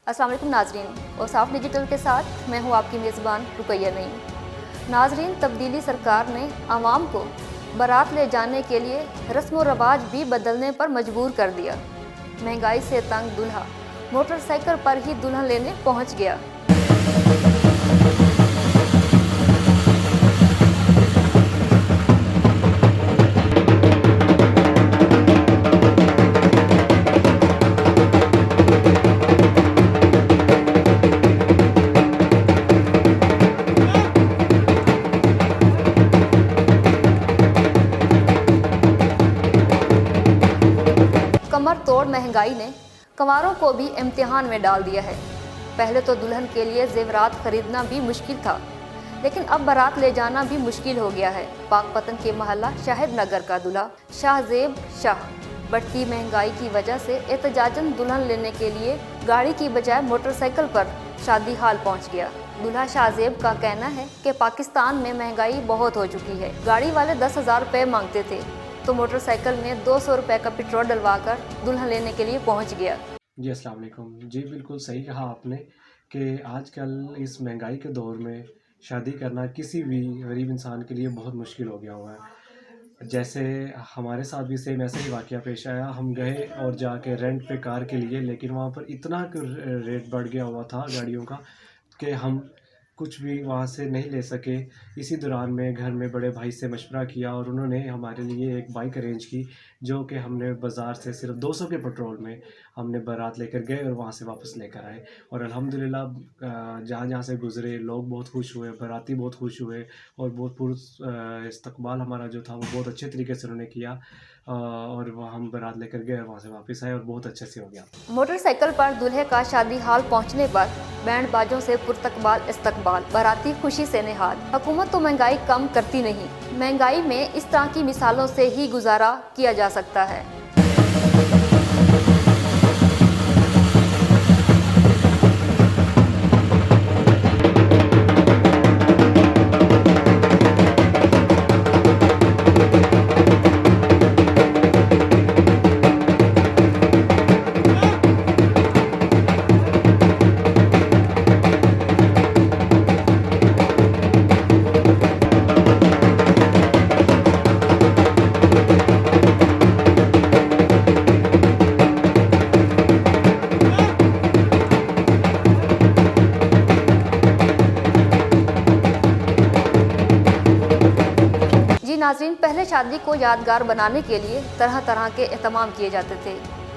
अस्सलाम वालेकुम नाजरीन, और साफ डिजिटल के साथ मैं हूँ आपकी मेज़बान रुकैया नईम। नाजरीन, तब्दीली सरकार ने आवाम को बारात ले जाने के लिए रस्म व रवाज भी बदलने पर मजबूर कर दिया। महंगाई से तंग दूल्हा मोटरसाइकिल पर ही दुल्हन लेने पहुँच गया। कमर तोड़ महंगाई ने कंवारों को भी इम्तिहान में डाल दिया है। पहले तो दुल्हन के लिए जेवरात खरीदना भी मुश्किल था, लेकिन अब बारात ले जाना भी मुश्किल हो गया है। पाकपतन के मोहल्ला शाहिद नगर का दूल्हा शाहजेब शाह बढ़ती महंगाई की वजह से एहतजाजन दुल्हन लेने के लिए गाड़ी की बजाय मोटरसाइकिल पर शादी हाल पहुँच गया। दूल्हा शाहजेब का कहना है कि पाकिस्तान में महंगाई बहुत हो चुकी है। गाड़ी वाले 10,000 रुपये मांगते थे तो मोटरसाइकिल में 200 रुपये का पेट्रोल डलवाकर दुल्हन लेने के लिए पहुंच गया। जी अस्सलाम वालेकुम। जी बिल्कुल सही कहा आपने कि आजकल इस महंगाई के दौर में शादी करना किसी भी गरीब इंसान के लिए बहुत मुश्किल हो गया हुआ है। जैसे हमारे साथ भी सेम ऐसा ही वाक़या पेश आया। हम गए और जाके रेंट पे कार के लिए, लेकिन वहाँ पर इतना रेट बढ़ गया हुआ था गाड़ियों का कि हम कुछ भी वहाँ से नहीं ले सके। इसी दौरान में घर में बड़े भाई से मशवरा किया और उन्होंने हमारे लिए एक बाइक अरेंज की, जो कि हमने बाज़ार से सिर्फ 200 के पेट्रोल में हमने बारात लेकर गए और वहाँ से वापस लेकर आए। और अल्हम्दुलिल्लाह जहाँ-जहाँ से गुज़रे लोग बहुत खुश हुए, बाराती बहुत खुश हुए और बहुत इस्तकबाल हमारा जो था वो बहुत अच्छे तरीके से उन्होंने किया। और वह हम बारात लेकर गए और वहाँ से वापस आए और बहुत अच्छे से हो गया। मोटरसाइकिल पर दूल्हे का शादी हाल पहुंचने पर बैंड बाजों से पुरतकबाल इस्तकबाल, बाराती खुशी से निहाल। हुकूमत तो महंगाई कम करती नहीं। महंगाई में इस तरह की मिसालों से ही गुजारा किया जा सकता है। नाज़रीन, पहले शादी को यादगार बनाने के लिए तरह तरह के एहतमाम किए जाते थे,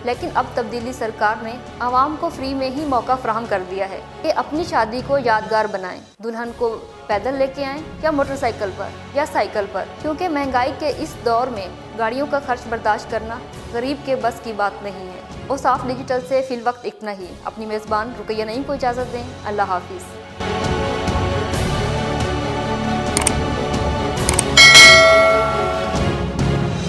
लेकिन अब तब्दीली सरकार ने आवाम को फ्री में ही मौका फराहम कर दिया है कि अपनी शादी को यादगार बनाएं। दुल्हन को पैदल लेके आएं या मोटरसाइकिल पर या साइकिल पर, क्योंकि महंगाई के इस दौर में गाड़ियों का खर्च बर्दाश्त करना गरीब के बस की बात नहीं है। और साफ डिजिटल से फिल वक्त इतना ही। अपनी मेज़बान रुकैया नईम को इजाज़त दें। अल्लाह हाफिज़।